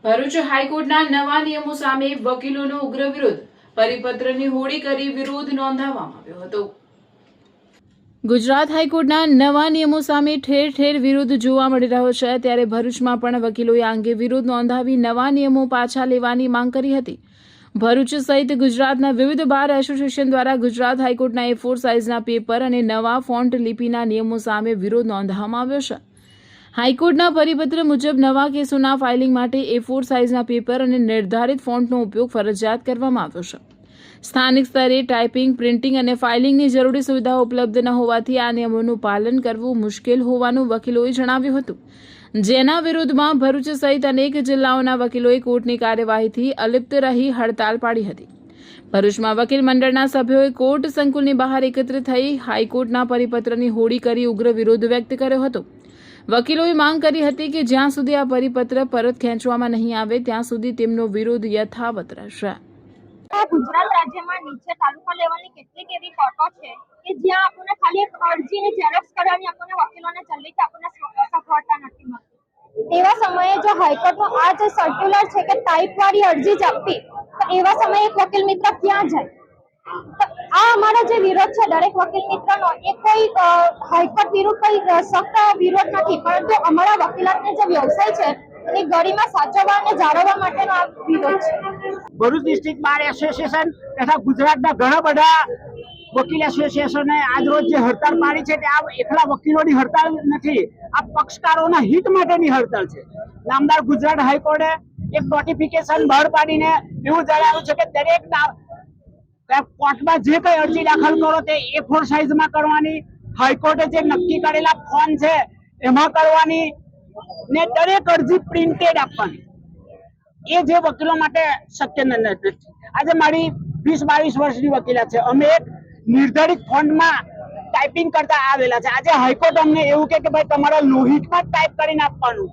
ભરૂચ હાઈકોર્ટના નવા નિયમો સામે વકીલોનો ઉગ્ર વિરોધ, પરિપત્રની હોળી કરી વિરોધ નોંધાવવામાં આવ્યો હતો। ગુજરાત હાઈકોર્ટના નવા નિયમો સામે ઠેર ઠેર વિરોધ જોવા મળી રહ્યો છે, ત્યારે ભરૂચમાં પણ વકીલોએ આ અંગે વિરોધ નોંધાવી નવા નિયમો પાછા લેવાની માંગ કરી હતી। ભરૂચ સહિત ગુજરાતના વિવિધ બાર એસોસિએશન દ્વારા ગુજરાત હાઈકોર્ટના A4 સાઇઝના પેપર અને નવા ફોન્ટ લિપિના નિયમો સામે વિરોધ નોંધાવવામાં આવ્યો છે। હાઈકોર્ટના પરિપત્ર મુજબ નવા કેસોના ફાઇલિંગ માટે A4 સાઇઝના પેપર અને નિર્ધારિત ફોન્ટનો ઉપયોગ ફરજિયાત કરવામાં આવ્યો છે। સ્થાનિક સ્તરે ટાઈપિંગ, પ્રિન્ટિંગ અને ફાઇલિંગની જરૂરી સુવિધાઓ ઉપલબ્ધ ન હોવાથી આ નિયમોનું પાલન કરવું મુશ્કેલ હોવાનું વકીલોએ જણાવ્યું હતું, જેના વિરોધમાં ભરૂચ સહિત અનેક જિલ્લાઓના વકીલોએ કોર્ટની કાર્યવાહીથી અલિપ્ત રહી હડતાલ પાડી હતી। ભરૂચમાં વકીલ મંડળના સભ્યોએ કોર્ટ સંકુલની બહાર એકત્ર થઈ હાઈકોર્ટના પરિપત્રની હોળી કરી ઉગ્ર વિરોધ વ્યક્ત કર્યો હતો। વકીલોએ માંગ કરી હતી કે જ્યાં સુધી આ પરિપત્ર પરત ખેંચવામાં નહીં આવે ત્યાં સુધી તેમનો વિરોધ યથાવત રહેશે। ગુજરાત રાજ્યમાં નીચે તાલુકા લેવલની કેટલીક એવી કોર્ટો છે કે જ્યાં આપણને ખાલી એક અરજીની ઝેરોક્સ કરવાની આપણને વકીલોને જલ્દીથી આપણને સફળતા નથી મળતી। એવા સમયે જો હાઈકોર્ટનો આ જે સર્ક્યુલર છે કે ટાઈપવાળી અરજી જ આપવી, તો એવા સમયે એક વકીલ મિત્ર ક્યાં જાય? તો આ અમારો જે વિરોધ છે દરેક વકીલ મિત્રનો, એ કોઈ હાઈકોર્ટ વિરુદ્ધ કોઈ સખ્ત વિરોધ નથી, પરંતુ અમારા વકીલાતનો જે વ્યવસાય છે એની ગરિમા સાચવવા અને જાળવવા માટેનો આ વિરોધ છે। ભરૂચ ડિસ્ટ્રિક્ટ બાર એસોસિએશન તથા ગુજરાતના ઘણા બધા વકીલ એસોસિએશને આજ રોજ જે હડતાલ પાડી છે તે આ એકલા વકીલોની હડતાલ નથી, આ પક્ષકારોના હિત માટેની હડતાલ છે। નામદાર ગુજરાત હાઈકોર્ટે એક નોટિફિકેશન બહાર પાડીને એવું જણાવ્યું છે કે દરેક કોર્ટમાં જે કઈ અરજી દાખલ કરો તે A4 સાઇઝમાં કરવાની, હાઈકોર્ટે જે નક્કી કરેલા ફોર્મ છે એમાં કરવાની ને દરેક અરજી પ્રિન્ટેડ આપવાની। એ જે વકીલો માટે શક્ય નથી। આજે મારી 20-22 વર્ષની વકીલાત છે, અમે એક નિર્ધારિત ફોન્ટમાં ટાઈપિંગ કરતા આવેલા છે। આજે હાઈકોર્ટ અમને એવું કે ભાઈ તમારે લોહિતમાં જ ટાઈપ કરીને આપવાનું,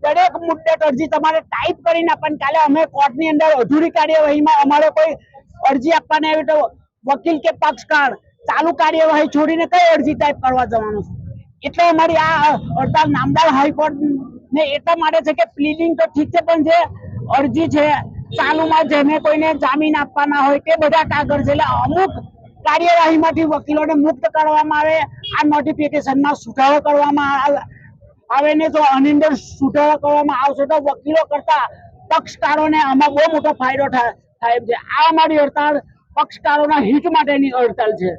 દરેક મુદ્દે અરજી તમારે ટાઈપ કરીને આપવાની। કાલે અમે કોર્ટની અંદર અધૂરી કાર્યવાહીમાં અમારે કોઈ અરજી આપવાની આવી તો વકીલ કે પક્ષકાર ચાલુ કાર્યવાહી છોડીને કઈ અરજી ટાઈપ કરવા જવાનું છે? એટલે અમારી આ હડતાલ નામદાર હાઈકોર્ટ ને એટલા માટે છે કે પ્લીડિંગ તો ઠીક છે, પણ જે અરજી છે ચાલુમાં જેને કોઈને જામીન આપવાના હોય તે બધા કાગળ છે, એટલે અમુક કાર્યવાહીમાંથી વકીલોને મુક્ત કરવામાં આવે, આ નોટિફિકેશનમાં સુધારો કરવામાં આવે ને જો આની અંદર સુધારો કરવામાં આવશે તો વકીલો કરતા પક્ષકારોને આમાં બહુ મોટો ફાયદો થાય છે। આ અમારી હડતાલ પક્ષકારોના હિત માટેની હડતાલ છે।